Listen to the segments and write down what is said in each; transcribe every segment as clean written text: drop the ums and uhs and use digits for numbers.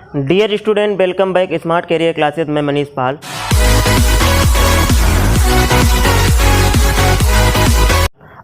Dear student, welcome back smart career classes में मनीष पाल।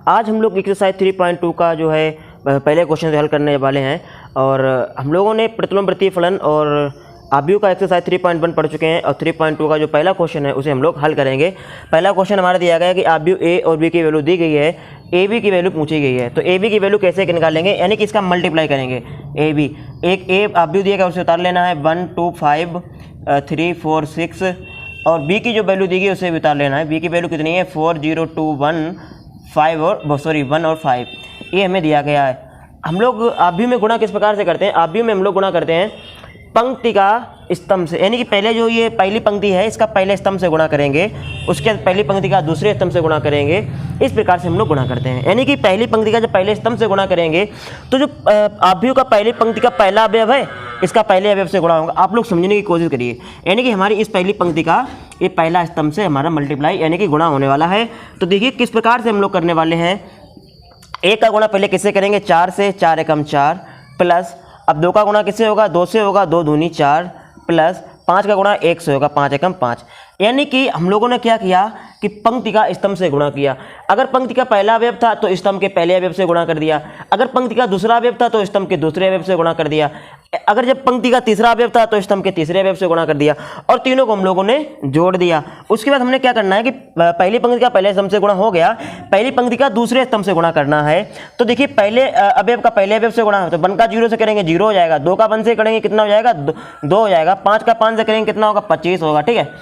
आज हम लोग एक्सरसाइज 3.2 का जो है पहले क्वेश्चन हल करने वाले हैं और हम लोगों ने प्रतिलोम वृत्तीय फलन और आव्यूह का एक्सरसाइज 3.1 पढ़ चुके हैं और 3.2 का जो पहला क्वेश्चन है उसे हम लोग हल करेंगे। पहला क्वेश्चन हमारा दिया गया है कि आव्यूह ए और बी की वैल्यू दी गई है, ए बी की वैल्यू पूछी गई है। तो ए बी की वैल्यू कैसे निकालेंगे, यानी कि इसका मल्टीप्लाई करेंगे। ए बी एक ए आव्यूह दिया गया उसे उतार लेना है 1 2 5 3 4 6 और बी की जो वैल्यू दी गई उसे भी उतार लेना है। बी की वैल्यू कितनी है 4 0 2 1 5 और 1 और 5 ये हमें दिया गया है। हम लोग आव्यूह में गुणा किस प्रकार से करते हैं, आव्यूह में हम लोग गुणा करते हैं पंक्ति का स्तंभ से, यानी कि पहले जो ये पहली पंक्ति है इसका पहले स्तंभ से गुणा करेंगे, उसके बाद पहली पंक्ति का दूसरे स्तंभ से गुणा करेंगे। इस प्रकार से हम लोग गुणा करते हैं, यानी कि पहली पंक्ति का जब पहले स्तंभ से गुणा करेंगे तो जो आव्यूह का पहली पंक्ति का पहला अवयव है इसका पहले अवयव से गुणा होगा। आप लोग समझने की कोशिश करिए, यानी कि हमारी इस पहली पंक्ति का ये पहला स्तंभ से हमारा मल्टीप्लाई यानी कि गुणा होने वाला है। तो देखिए किस प्रकार से हम लोग करने वाले हैं। एक का गुणा पहले किससे करेंगे, 4 से, 4 एकम 4 प्लस, अब 2 का गुणा किससे होगा, 2 से होगा, 2 दूनी 4 प्लस 5 का गुणा 1 से होगा, 5 एकम 5। यानी कि हम लोगों ने क्या किया कि पंक्ति का स्तंभ से गुणा किया। अगर पंक्ति का पहला अवयव था तो स्तंभ के पहले अवयव से गुणा कर दिया, अगर पंक्ति का दूसरा अवयव था तो स्तंभ के दूसरे अवयव से गुणा कर दिया, अगर जब पंक्ति का तीसरा अवयव था तो स्तंभ के तीसरे अवयव से गुणा कर दिया और तीनों को हम लोगों ने जोड़ दिया। उसके बाद हमने क्या करना है कि पहली पंक्ति का पहले स्तंभ से गुणा हो गया, पहली पंक्ति का दूसरे स्तंभ से गुणा करना है। तो देखिए पहले अवयव का पहले अवयव से गुणा है तो 1 का 0 से करेंगे 0 हो जाएगा, 2 का 1 से करेंगे कितना हो जाएगा 2 हो जाएगा, 5 का 5 से करेंगे कितना होगा 25 होगा। ठीक है,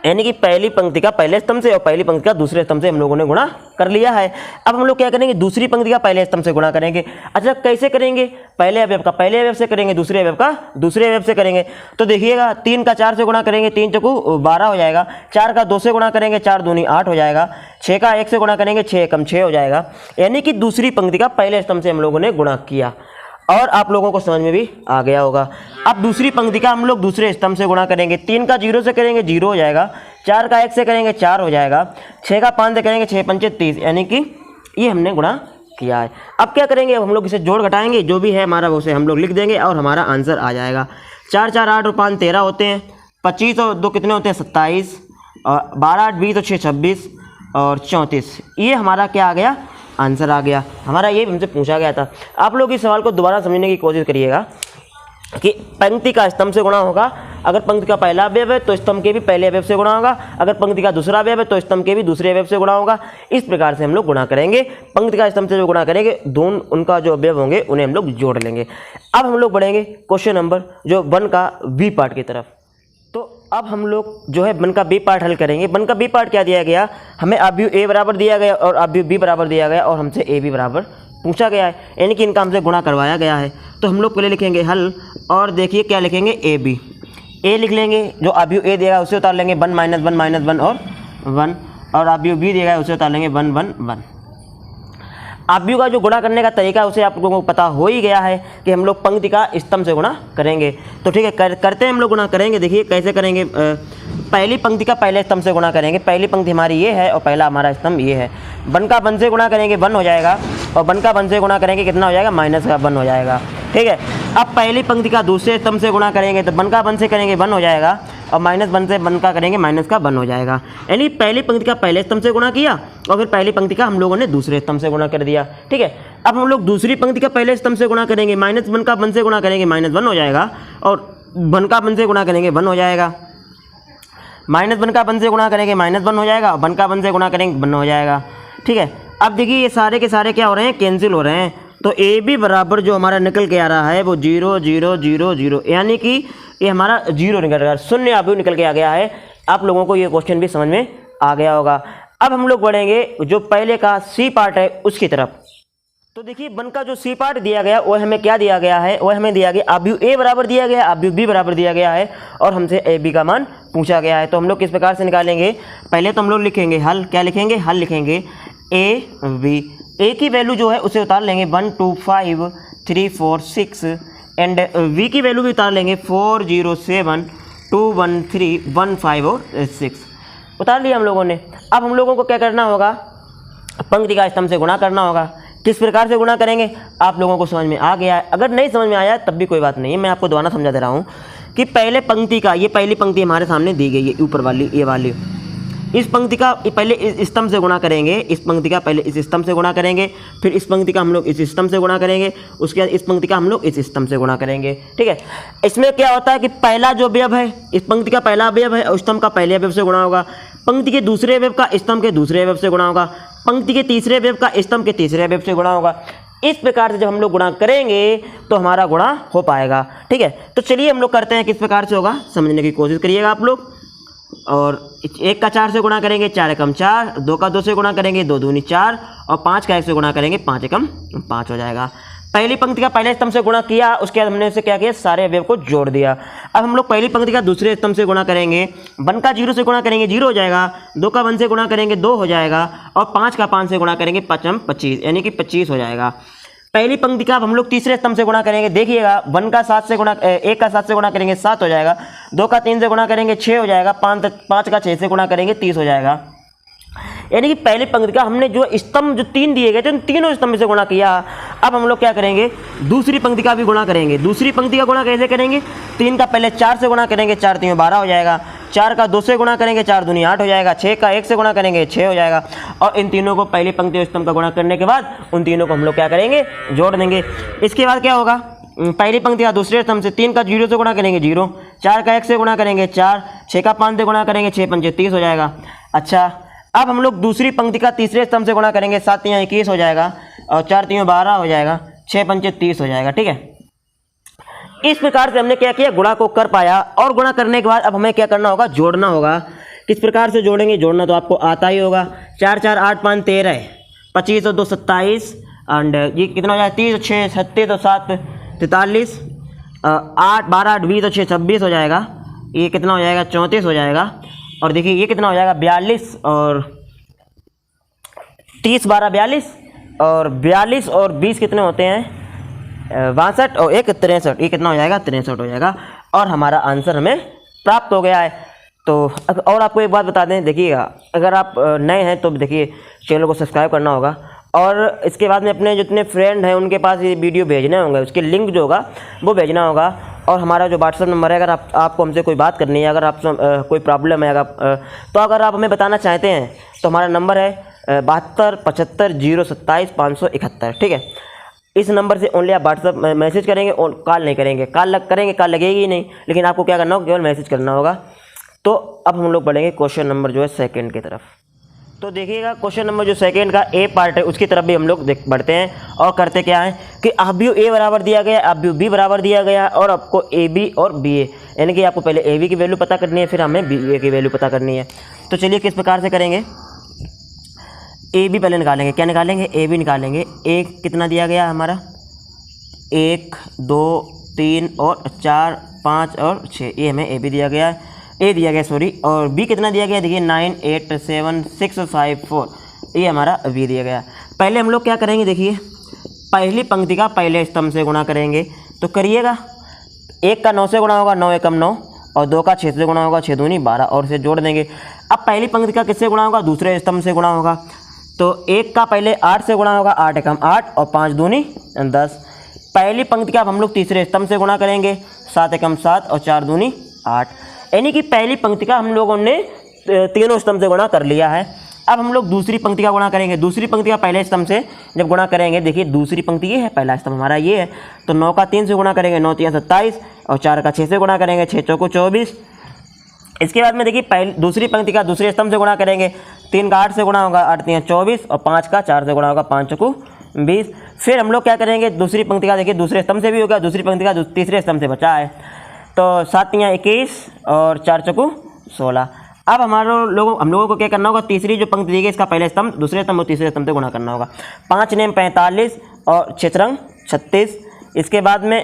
यानी कि पहली पंक्ति का पहले स्तंभ से और पहली पंक्ति का दूसरे स्तंभ से हम लोगों ने गुणा कर लिया है। अब हम लोग क्या करेंगे, दूसरी पंक्ति का पहले स्तंभ से गुणा करेंगे। अच्छा कैसे करेंगे, पहले अवयव का पहले अवयव से करेंगे, दूसरे अवयव का दूसरे अवयव से करेंगे। तो देखिएगा 3 का 4 से गुणा करेंगे, 3 चौकू 12 हो जाएगा, 4 का 2 से गुणा करेंगे, 4 दूनी 8 हो जाएगा, 6 का 1 से गुणा करेंगे, 6 एकम 6 हो जाएगा। यानी कि दूसरी पंक्ति का पहले स्तंभ से हम लोगों ने गुणा किया और आप लोगों को समझ में भी आ गया होगा। अब दूसरी पंक्ति का हम लोग दूसरे स्तंभ से गुणा करेंगे। 3 का 0 से करेंगे 0 हो जाएगा, 4 का 1 से करेंगे 4 हो जाएगा, 6 का 5 से करेंगे 6 पंचे 30, यानी कि ये हमने गुणा किया है। अब क्या करेंगे, अब हम लोग इसे जोड़ घटाएंगे, जो भी है हमारा उसे हम लोग लिख देंगे और हमारा आंसर आ जाएगा। 4 4 8 और 5 13 होते हैं, 25 और 2 कितने होते हैं 27 और 12 8 20 और 6 26 और 34, ये हमारा क्या आ गया, आंसर आ गया। हमारा ये हमसे पूछा गया था। आप लोग इस सवाल को दोबारा समझने की कोशिश करिएगा कि पंक्ति का स्तंभ से गुणा होगा, अगर पंक्ति का पहला अवयव है तो स्तंभ के भी पहले अवयव से गुणा होगा, अगर पंक्ति का दूसरा अवयव है तो स्तंभ के भी दूसरे अवयव से गुणा होगा। इस प्रकार से हम लोग गुणा करेंगे। पंक्ति का स्तंभ से जो गुणा करेंगे दोनों उनका जो अवयव होंगे उन्हें हम लोग जोड़ लेंगे। अब हम लोग बढ़ेंगे क्वेश्चन नंबर जो 1 का बी पार्ट की तरफ। तो अब हम लोग जो है 1 का बी पार्ट हल करेंगे। 1 का बी पार्ट क्या दिया गया, हमें आव्यूह ए बराबर दिया गया और आव्यूह बी बराबर दिया गया और हमसे ए बी बराबर पूछा गया है, यानी कि इनका हमसे गुणा करवाया गया है। तो हम लोग पहले लिखेंगे हल और देखिए क्या लिखेंगे, ए बी। ए लिख लेंगे, जो आव्यूह ए देगा उसे उतार लेंगे 1 -1 -1 और 1 और आव्यूह बी देगा उसे उतार लेंगे 1 1 1। आव्यूह का जो गुणा करने का तरीका है उसे आप लोगों को पता हो ही गया है कि हम लोग पंक्ति का स्तंभ से गुणा करेंगे। तो ठीक है, करते हैं हम लोग गुणा करेंगे। देखिए कैसे करेंगे, पहली पंक्ति का पहले स्तंभ से गुणा करेंगे। पहली पंक्ति हमारी ये है और पहला हमारा स्तंभ ये है। 1 का 1 से गुणा करेंगे 1 हो जाएगा और 1 का 1 से गुणा करेंगे कितना हो जाएगा, -1 हो जाएगा। ठीक है, अब पहली पंक्ति का दूसरे स्तंभ से गुणा करेंगे तो 1 का 1 से करेंगे 1 हो जाएगा और -1 से 1 का करेंगे -1 हो जाएगा। यानी पहली पंक्ति का पहले स्तंभ से गुणा किया और फिर पहली पंक्ति का हम लोगों ने दूसरे स्तंभ से गुणा कर दिया। ठीक है, अब हम लोग दूसरी पंक्ति का पहले स्तंभ से गुणा करेंगे, -1 का 1 से गुणा करेंगे -1 हो जाएगा और 1 का 1 से गुणा करेंगे 1 हो जाएगा, -1 का 1 से गुणा करेंगे -1 हो जाएगा और 1 का 1 से गुणा करेंगे 1 हो जाएगा। ठीक है, अब देखिए ये सारे के सारे क्या हो रहे हैं, कैंसिल हो रहे हैं। तो ए बी बराबर जो हमारा निकल के आ रहा है वो 0 0 0 0, यानी कि ये हमारा 0 निकल रहा है, शून्य आव्यूह निकल के आ गया है। आप लोगों को ये क्वेश्चन भी समझ में आ गया होगा। अब हम लोग बढ़ेंगे जो पहले का सी पार्ट है उसकी तरफ। तो देखिए 1 का जो सी पार्ट दिया गया वो हमें क्या दिया गया है, वो हमें दिया गया आव्यूह ए बराबर दिया गया, आव्यूह बी बराबर दिया गया है और हमसे ए बी का मान पूछा गया है। तो हम लोग किस प्रकार से निकालेंगे, पहले तो हम लोग लिखेंगे हल। क्या लिखेंगे, हल लिखेंगे ए बी। ए की वैल्यू जो है उसे उतार लेंगे 1 2 5 3 4 6 एंड वी की वैल्यू भी उतार लेंगे 4 0 7 2 1 3 1 5 और 6 उतार लिया हम लोगों ने। अब हम लोगों को क्या करना होगा, पंक्ति का स्तंभ से गुणा करना होगा। किस प्रकार से गुणा करेंगे आप लोगों को समझ में आ गया है। अगर नहीं समझ में आया तब भी कोई बात नहीं है, मैं आपको दोबारा समझा दे रहा हूँ कि पहले पंक्ति का, ये पहली पंक्ति हमारे सामने दी गई है ऊपर वाली, ये वाली, इस पंक्ति का पहले इस स्तंभ से गुणा करेंगे, इस पंक्ति का पहले इस स्तंभ से गुणा करेंगे, फिर इस पंक्ति का हम लोग इस स्तंभ से गुणा करेंगे, उसके बाद इस पंक्ति का हम लोग इस स्तंभ से गुणा करेंगे। ठीक है, इसमें क्या होता है कि पहला जो अवयव है, इस पंक्ति का पहला अवयव है और स्तंभ का पहले अवयव से गुणा होगा, पंक्ति के दूसरे अवयव का स्तंभ के दूसरे अवयव से गुणा होगा, पंक्ति के तीसरे अवयव का स्तंभ के तीसरे अवयव से गुणा होगा। इस प्रकार से जब हम लोग गुणा करेंगे तो हमारा गुणा हो पाएगा। ठीक है, तो चलिए हम लोग करते हैं किस प्रकार से होगा, समझने की कोशिश करिएगा आप लोग। और 1 का 4 से गुणा करेंगे, 4 एकम 4, 2 का 2 से गुणा करेंगे, 2 दूनी 4, और 5 का 1 से गुणा करेंगे, 5 एकम 5 हो जाएगा। पहली पंक्ति का पहले स्तंभ से गुणा किया, उसके बाद हमने उसे क्या किया, सारे अवयव को जोड़ दिया। अब हम लोग पहली पंक्ति का दूसरे स्तंभ से गुणा करेंगे, 1 का 0 से गुणा करेंगे 0 हो जाएगा, 2 का 1 से गुणा करेंगे 2 हो जाएगा, और 5 का 5 से गुणा करेंगे 5 हम 25, यानी कि 25 हो जाएगा। पहली पंक्ति का अब हम लोग तीसरे स्तंभ से गुणा करेंगे, देखिएगा 1 का 7 से गुणा 1 का 7 से गुणा करेंगे 7 हो जाएगा, 2 का 3 से गुणा करेंगे 6 हो जाएगा, 5 का 6 से गुणा करेंगे 30 हो जाएगा। यानी कि पहली पंक्ति का हमने जो स्तंभ जो 3 दिए गए थे उन तीनों स्तंभ से गुणा किया। अब हम लोग क्या करेंगे, दूसरी पंक्ति का भी गुणा करेंगे। दूसरी पंक्ति का गुणा कैसे करेंगे, 3 का पहले 4 से गुणा करेंगे, 4 3 12 हो जाएगा, 4 का 2 से गुणा करेंगे, 4 दूनी 8 हो जाएगा, 6 का 1 से गुणा करेंगे 6 हो जाएगा, और इन तीनों को पहली पंक्ति और स्तंभ का गुणा करने के बाद उन तीनों को हम लोग क्या करेंगे, जोड़ देंगे। इसके बाद क्या होगा, पहली पंक्ति का दूसरे स्तंभ से 3 का 0 से गुणा करेंगे 0, 4 का 1 से गुणा करेंगे 4, 6 का 5 से गुणा करेंगे 6 पंचे 30 हो जाएगा। अच्छा, अब हम लोग दूसरी पंक्ति का तीसरे स्तंभ से गुणा करेंगे, 7 3 21 हो जाएगा, और 4 3 12 हो जाएगा, 6 पंचे 30 हो जाएगा। ठीक है, इस प्रकार से हमने क्या किया, गुणा को कर पाया। और गुणा करने के बाद अब हमें क्या करना होगा, जोड़ना होगा। किस प्रकार से जोड़ेंगे, जोड़ना तो आपको आता ही होगा। 4 4 8 5 13, 25 और 2 27, एंड ये कितना हो जाएगा, 30 और 6 36 और 7 43, 8 12 8 20 और 6 26 हो जाएगा। ये कितना हो जाएगा, 34 हो जाएगा। और देखिए ये कितना हो जाएगा, 42 और 30 12 42, और 42 और 20 कितने होते हैं, 62 और 1 63, ये कितना हो जाएगा, 63 हो जाएगा। और हमारा आंसर हमें प्राप्त हो गया है। तो और आपको एक बात बता दें, देखिएगा अगर आप नए हैं तो देखिए चैनल को सब्सक्राइब करना होगा, और इसके बाद में अपने जितने फ्रेंड हैं उनके पास ये वीडियो भेजने होंगे, उसके लिंक जो होगा वो भेजना होगा। और हमारा जो व्हाट्सअप नंबर है, अगर आपको हमसे कोई बात करनी है, अगर आप कोई प्रॉब्लम है तो अगर आप हमें बताना चाहते हैं तो हमारा नंबर है 72 75 027 571। ठीक है, इस नंबर से ओनली आप व्हाट्सअप मैसेज करेंगे और कॉल नहीं करेंगे। कॉल लगेगी ही नहीं, लेकिन आपको क्या करना होगा, केवल मैसेज करना होगा। तो अब हम लोग बढ़ेंगे क्वेश्चन नंबर जो है सेकंड की तरफ। तो देखिएगा क्वेश्चन नंबर जो सेकंड का ए पार्ट है उसकी तरफ भी हम लोग बढ़ते हैं और करते क्या है कि अवयव ए बराबर दिया गया, अवयव बी बराबर दिया गया, और आपको ए बी और बी ए, यानी कि आपको पहले ए बी की वैल्यू पता करनी है, फिर हमें बी ए की वैल्यू पता करनी है। तो चलिए किस प्रकार से करेंगे, ए बी पहले निकालेंगे। क्या निकालेंगे, ए बी निकालेंगे। ए कितना दिया गया हमारा, 1 2 3 और 4 5 और 6, ये हमें ए बी दिया गया है, ए दिया गया सॉरी। और बी कितना दिया गया, देखिए 9 8 7 6 5 4, ये हमारा बी दिया गया। पहले हम लोग क्या करेंगे, देखिए पहली पंक्ति का पहले स्तंभ से गुणा करेंगे। तो करिएगा, 1 का 9 से गुणा होगा, 9 एकम 9, और 2 का 6 से गुणा होगा, 6 दूनी 12, और इसे जोड़ देंगे। अब पहली पंक्ति का किससे गुणा होगा, दूसरे स्तंभ से गुणा होगा। तो 1 का पहले 8 से गुणा होगा, 8 एकम 8, और 5 दूनी 10। पहली पंक्ति का हम लोग तीसरे स्तंभ से गुणा करेंगे, 7 एकम 7, और 4 दूनी 8, यानी कि पहली पंक्ति का हम लोगों ने तीनों स्तंभ से गुणा कर लिया है। अब हम लोग दूसरी पंक्ति का गुणा करेंगे। दूसरी पंक्ति का पहले स्तंभ से जब गुणा करेंगे, देखिए दूसरी पंक्ति ये है, पहला स्तंभ हमारा ये है, तो 9 का 3 से गुणा करेंगे, 9 3 27, और 4 का 6 से गुणा करेंगे, 6 चौको 24। इसके बाद में देखिए दूसरी पंक्ति का दूसरे स्तंभ से गुणा करेंगे, 3 का 8 से गुणा होगा, 8 3 24, और 5 का 4 से गुणा होगा, 5 चौको 20। फिर हम लोग क्या करेंगे, दूसरी पंक्ति का देखिए दूसरे स्तंभ से भी होगा, दूसरी पंक्ति का तीसरे स्तंभ से बचा है, तो 7 3 21, और 4 चौको 16। अब हम लोगों को क्या करना होगा, तीसरी जो पंक्ति दी गई इसका पहले स्तंभ दूसरे स्तंभ और तीसरे स्तंभ से गुणा करना होगा। 5 नेम 45, और 6 रंग 36। इसके बाद में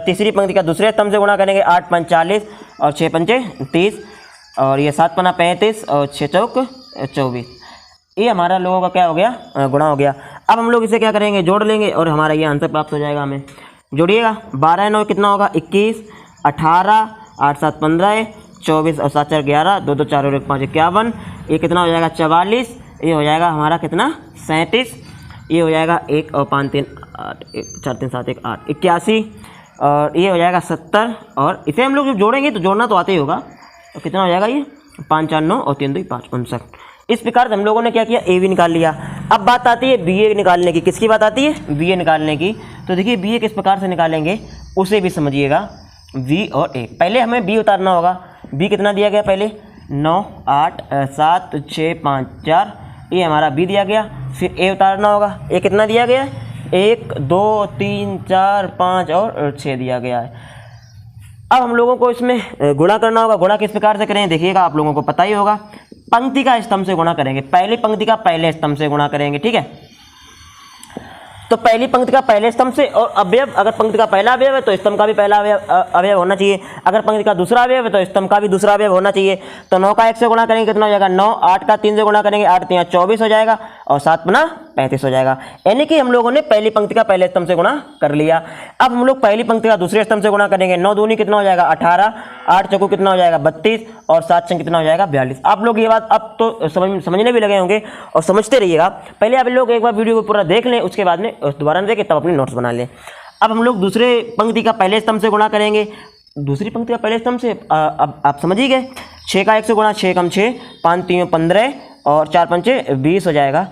तीसरी पंक्ति का दूसरे स्तंभ से गुणा करेंगे, 8 5 40, और 6 पंचे 30, और ये 7 पना 35, और 6 चौक 24। ये हमारा लोगों का क्या हो गया, गुणा हो गया। अब हम लोग इसे क्या करेंगे, जोड़ लेंगे, और हमारा ये आंसर प्राप्त हो जाएगा हमें। जोड़िएगा, 12 9 कितना होगा, 21, 18, 8 7 15, 24, और 7 4 11, 2 2 4 और 1 5 51, ये कितना हो जाएगा, 44। ये हो जाएगा हमारा कितना, 37। ये हो जाएगा 1 और 5 3 8 4 3 7 1 8 81 और ये हो जाएगा 70 और इसे हम लोग जब जोड़ेंगे तो जोड़ना तो आते ही होगा। तो कितना हो जाएगा ये 5 4 9 और 3 2 5 59। इस प्रकार से हम लोगों ने क्या किया ए बी निकाल लिया। अब बात आती है बी ए निकालने की। किसकी बात आती है? बी ए निकालने की। तो देखिए बी ए किस प्रकार से निकालेंगे उसे भी समझिएगा। बी और ए, पहले हमें बी उतारना होगा। बी कितना दिया गया पहले 9 8 7 6 5 4, ये हमारा बी दिया गया। फिर ए उतारना होगा। ए कितना दिया गया है 1 2 3 4 5 और 6 दिया गया है। अब हम लोगों को इसमें गुणा करना होगा। गुणा किस प्रकार से करेंगे देखिएगा, आप लोगों को पता ही होगा। पंक्ति का स्तंभ से गुणा करेंगे, पहली पंक्ति का पहले स्तंभ से गुणा करेंगे। ठीक है, तो पहली पंक्ति का पहले स्तंभ से और अवयव, अगर पंक्ति का पहला अवयव है तो स्तंभ का भी पहला अवयव होना चाहिए। अगर पंक्ति का दूसरा अवयव है तो स्तंभ का भी दूसरा अवयव होना चाहिए। तो 9 का 1 से गुणा करेंगे कितना हो जाएगा 9, 8 का 3 से गुणा करेंगे 8 3 24 हो जाएगा और 7 गुना 35 हो जाएगा। यानी कि हम लोगों ने पहली पंक्ति का पहले स्तंभ से गुणा कर लिया। अब हम लोग पहली पंक्ति का दूसरे स्तंभ से गुणा करेंगे। 9 दूनी कितना हो जाएगा 18, 8 चौको कितना हो जाएगा 32 और 7 छंग कितना हो जाएगा 42। आप लोग ये बात अब तो समझने भी लगे होंगे और समझते रहिएगा। पहले आप लोग एक बार वीडियो को पूरा देख लें, उसके बाद में दोबारा देखें, तब अपने नोट्स बना लें। अब हम लोग दूसरे पंक्ति का पहले स्तंभ से गुणा करेंगे। दूसरी पंक्ति का पहले स्तंभ से अब आप समझ ही गए। 6 का 1 से गुणा 6 कम 6, 5 3 15 और 4 5 20 हो जाएगा।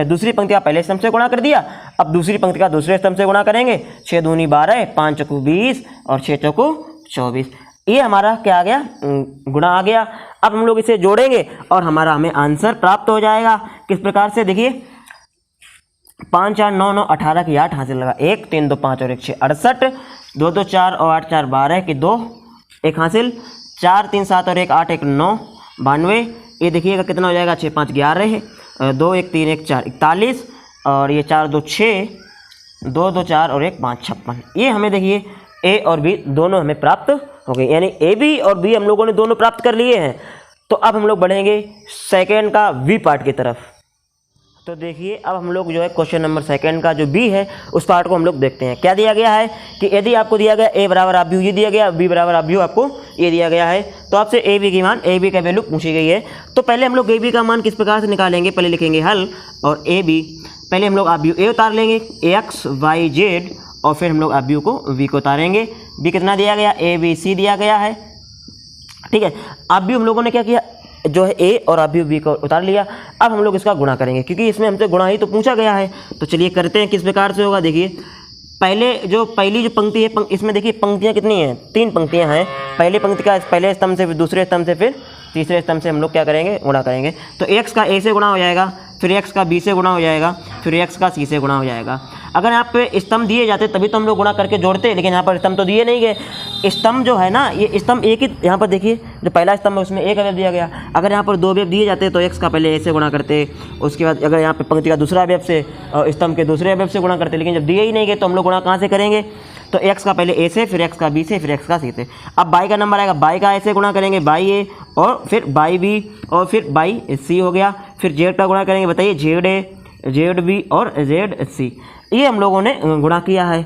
दूसरी पंक्ति का पहले स्तंभ से गुणा कर दिया। अब दूसरी पंक्ति का दूसरे स्तंभ से गुणा करेंगे। 6 दूनी 12, 5 चौको 20 और 6 चौको 24। ये हमारा क्या आ गया गुणा आ गया। अब हम लोग इसे जोड़ेंगे और हमें आंसर प्राप्त हो जाएगा। किस प्रकार से देखिए 5 4 9 9 18 की 8 हासिल लगा, 1 3 2 5 और 1 6 68, 2 2 4 और 8 4 12 की 2 1 हासिल, 4 3 7 और 1 8 1 9 92। ये देखिएगा कितना हो जाएगा 6 5 11, 2 1 3 1 4 41 और ये 4 2 6, 2 2 4 और 1 5 56। ये हमें देखिए ए और बी दोनों हमें प्राप्त हो गए, यानी ए बी और बी हम लोगों ने दोनों प्राप्त कर लिए हैं। तो अब हम लोग बढ़ेंगे सेकेंड का वी पार्ट की तरफ। तो देखिए अब हम लोग जो है क्वेश्चन नंबर सेकंड का जो बी है उस पार्ट को हम लोग देखते हैं। क्या दिया गया है कि यदि आपको दिया गया ए बराबर आप ये दिया गया, बी बराबर आप आपको ये दिया गया है, तो आपसे ए बी की मान, ए बी का वैल्यू पूछी गई है। तो पहले हम लोग ए बी का मान किस प्रकार से निकालेंगे, पहले लिखेंगे हल और ए बी, पहले हम लोग आप ए उतार लेंगे एक्स वाई जेड और फिर हम लोग आप को वी को उतारेंगे। बी कितना दिया गया ए बी सी दिया गया है। ठीक है, अब भी हम लोगों ने क्या किया जो है ए और अब बी को उतार लिया। अब हम लोग इसका गुणा करेंगे क्योंकि इसमें हमसे गुणा ही तो पूछा गया है। तो चलिए करते हैं किस प्रकार से होगा। देखिए पहली जो पंक्ति है इसमें देखिए पंक्तियाँ कितनी हैं, 3 पंक्तियाँ हैं। पहली पंक्ति का पहले स्तंभ से, फिर दूसरे स्तंभ से, फिर तीसरे स्तंभ से हम लोग क्या करेंगे गुणा करेंगे। तो एक्स का ए से गुणा हो जाएगा, फिर एक्स का बी से गुणा हो जाएगा, फिर एक्स का सी से गुणा हो जाएगा। अगर यहाँ पे स्तंभ दिए जाते तभी तो हम लोग गुणा करके जोड़ते हैं, लेकिन यहाँ पर स्तंभ तो दिए नहीं गए। स्तंभ जो है ना ये स्तंभ एक ही, यहाँ पर देखिए जो पहला स्तंभ है उसमें एक अवयव दिया गया। अगर यहाँ पर 2 अवयव दिए जाते तो एक्स का पहले ए से गुणा करते, उसके बाद अगर यहाँ पे पंक्ति का दूसरा अवयव से और स्तंभ के दूसरे अवयव से गुणा करते, लेकिन जब दिए ही नहीं गए तो हम लोग गुणा कहाँ से करेंगे। तो एक्स का पहले ए से, फिर एक्स का बी से, फिर एक्स का सी से। अब बाई का नंबर आएगा, बाई का ए से गुणा करेंगे बाई ए और फिर बाई बी और फिर बाई सी हो गया। फिर जेड का गुणा करेंगे, बताइए जेड ए, जेड बी और जेड सी। ये हम लोगों ने गुणा किया है।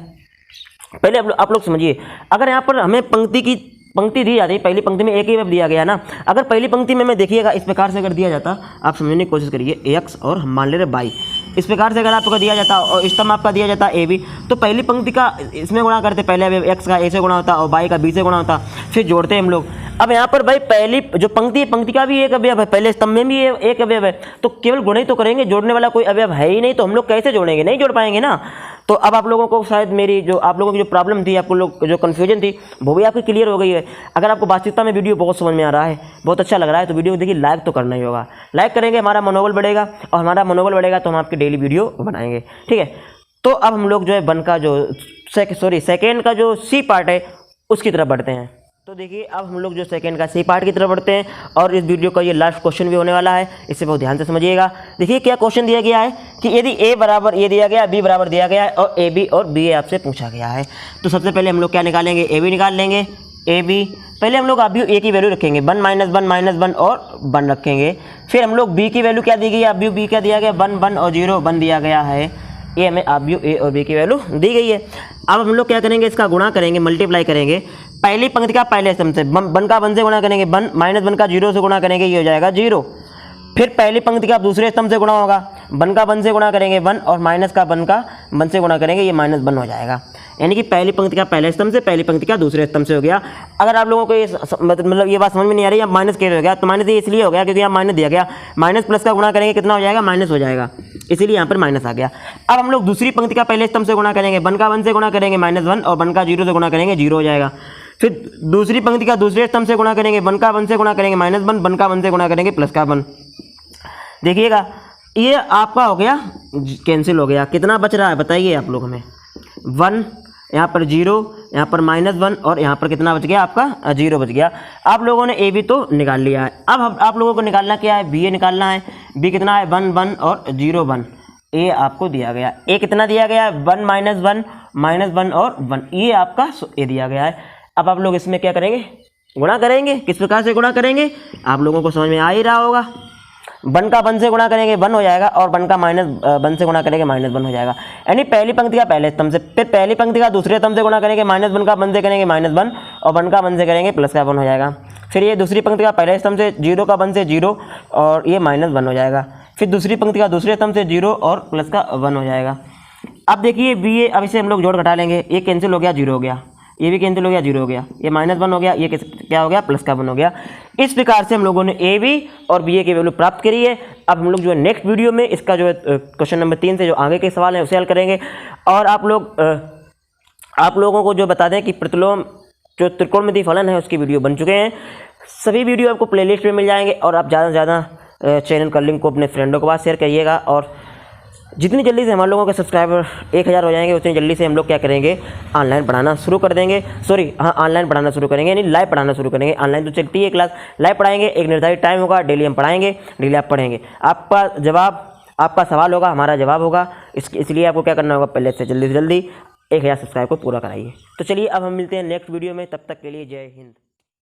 पहले आप लोग समझिए, अगर यहाँ पर हमें पंक्ति दी जाती है, पहली पंक्ति में एक ही अवयव दिया गया ना। अगर पहली पंक्ति में मैं देखिएगा इस प्रकार से अगर दिया जाता, आप समझने की कोशिश करिए, एक्स और हम मान ले रहे बाई, इस प्रकार से अगर आपको दिया जाता और स्तंभ आपका दिया जाता ए बी, तो पहली पंक्ति का इसमें गुणा करते, पहले अवयव एक्स का ए से गुणा होता और बाई का बी से गुणा होता, फिर जोड़ते हम लोग। अब यहाँ पर भाई पहली जो पंक्ति है, पंक्ति का भी एक अवयव है, पहले स्तंभ में भी एक अवयव है, तो केवल गुणा ही तो करेंगे, जोड़ने वाला कोई अवयव है ही नहीं, तो हम लोग कैसे जोड़ेंगे, नहीं जोड़ पाएंगे ना। तो अब आप लोगों को शायद मेरी जो आप लोगों की जो प्रॉब्लम थी, आपको लोग जो कन्फ्यूजन थी वो भी आपकी क्लियर हो गई है। अगर आपको वास्तविकता में वीडियो बहुत समझ में आ रहा है, बहुत अच्छा लग रहा है, तो वीडियो को देखिए लाइक तो करना ही होगा। लाइक करेंगे हमारा मनोबल बढ़ेगा और हमारा मनोबल बढ़ेगा तो हम आपकी डेली वीडियो बनाएंगे। ठीक है, तो अब हम लोग जो है वन का जो सेकेंड का जो सी पार्ट है उसकी तरफ बढ़ते हैं। तो देखिए अब हम लोग जो सेकंड का सी पार्ट की तरफ बढ़ते हैं और इस वीडियो का ये लास्ट क्वेश्चन भी होने वाला है, इसे बहुत ध्यान से समझिएगा। देखिए क्या क्वेश्चन दिया गया है कि यदि ए बराबर ये दिया गया, बी बराबर दिया गया है और ए बी और बी ए आपसे पूछा गया है। तो सबसे पहले हम लोग क्या निकालेंगे, ए बी निकाल लेंगे। ए बी पहले हम लोग अभी ए की वैल्यू रखेंगे, 1 -1 -1 और 1 रखेंगे। फिर हम लोग बी की वैल्यू क्या दी गई है, अभी बी क्या दिया गया 1 1 और 0 1 दिया गया है। ये हमें अभी ए और बी की वैल्यू दी गई है। अब हम लोग क्या करेंगे, इसका गुणा करेंगे, मल्टीप्लाई करेंगे। पहली पंक्ति का पहले स्तंभ से 1 का 1 से गुणा करेंगे, 1 -1 का 0 से गुणा करेंगे, ये हो जाएगा 0। फिर पहली पंक्ति का दूसरे स्तंभ से गुणा होगा, 1 का 1 से गुणा करेंगे 1 और माइनस का 1 से गुणा करेंगे, ये -1 हो जाएगा। यानी कि पहली पंक्ति का पहले स्तंभ से, पहली पंक्ति का दूसरे स्तंभ से हो गया। अगर आप लोगों को ये मतलब ये बात समझ में नहीं आ रही, अब माइनस कैसे हो गया, तो माइनस ये इसलिए हो गया क्योंकि यहाँ माइनस दिया गया, माइनस प्लस का गुणा करेंगे कितना हो जाएगा, माइनस हो जाएगा, इसीलिए यहाँ पर माइनस आ गया। अब हम लोग दूसरी पंक्ति का पहले स्तंभ से गुणा करेंगे, 1 का 1 से गुणा करेंगे -1 और 1 का 0 से गुणा करेंगे 0 हो जाएगा। फिर दूसरी पंक्ति का दूसरे स्तंभ से गुणा करेंगे, 1 का 1 से गुणा करेंगे -1, 1 का 1 से गुणा करेंगे +1। देखिएगा ये आपका हो गया कैंसिल हो गया। कितना बच रहा है बताइए आप लोग हमें, 1 यहाँ पर 0, यहाँ पर -1 और यहाँ पर कितना बच गया आपका 0 बच गया। आप लोगों ने ए बी तो निकाल लिया है। अब आप लोगों को निकालना क्या है, बी ए निकालना है। बी कितना है 1 1 और 0 1। ए आपको दिया गया, ए कितना दिया गया है 1 -1 -1 और 1, ये आपका ए दिया गया है। अब आप लोग इसमें क्या करेंगे, गुणा करेंगे। किस प्रकार से गुणा करेंगे आप लोगों को समझ में आ ही रहा होगा। 1 का 1 से गुणा करेंगे 1 हो जाएगा और 1 का -1 से गुणा करेंगे -1 हो जाएगा। यानी पहली पंक्ति का पहले स्तंभ से, फिर पहली पंक्ति का दूसरे स्तंभ से गुणा करेंगे, -1 का 1 से करेंगे -1 और 1 का 1 से करेंगे +1 हो जाएगा। फिर ये दूसरी पंक्ति का पहले स्तंभ से 0 का 1 से 0 और ये -1 हो जाएगा। फिर दूसरी पंक्ति का दूसरे स्तंभ से 0 और +1 हो जाएगा। अब देखिए बी ए, अब इसे हम लोग जोड़ घटा लेंगे, ये कैंसिल हो गया 0 हो गया, ये भी कैंसिल हो गया 0 हो गया, ये -1 हो गया, ये क्या हो गया +1 हो गया। इस प्रकार से हम लोगों ने ए बी और बी ए की वैल्यू प्राप्त करी है। अब हम लोग जो है नेक्स्ट वीडियो में इसका जो है क्वेश्चन नंबर 3 से जो आगे के सवाल हैं उसे हल करेंगे। और आप लोगों को जो बता दें कि प्रतिलोम जो त्रिकोणमितीय फलन है उसकी वीडियो बन चुके हैं। सभी वीडियो आपको प्लेलिस्ट में मिल जाएंगे और आप ज़्यादा से ज़्यादा चैनल का लिंक को अपने फ्रेंडों के पास शेयर करिएगा। और जितनी जल्दी से हमारे लोगों के सब्सक्राइबर 1000 हो जाएंगे उतनी जल्दी से हम लोग क्या करेंगे, ऑनलाइन पढ़ाना शुरू कर देंगे। ऑनलाइन पढ़ाना शुरू करेंगे, यानी लाइव पढ़ाना शुरू करेंगे। ऑनलाइन तो चलती है क्लास, लाइव पढ़ाएंगे, एक निर्धारित टाइम होगा, डेली हम पढ़ाएंगे, डेली आप पढ़ेंगे। आपका सवाल होगा, हमारा जवाब होगा। इसलिए आपको क्या करना होगा, पहले से जल्दी 1000 सब्सक्राइब को पूरा कराइए। तो चलिए अब हम मिलते हैं नेक्स्ट वीडियो में, तब तक के लिए जय हिंद।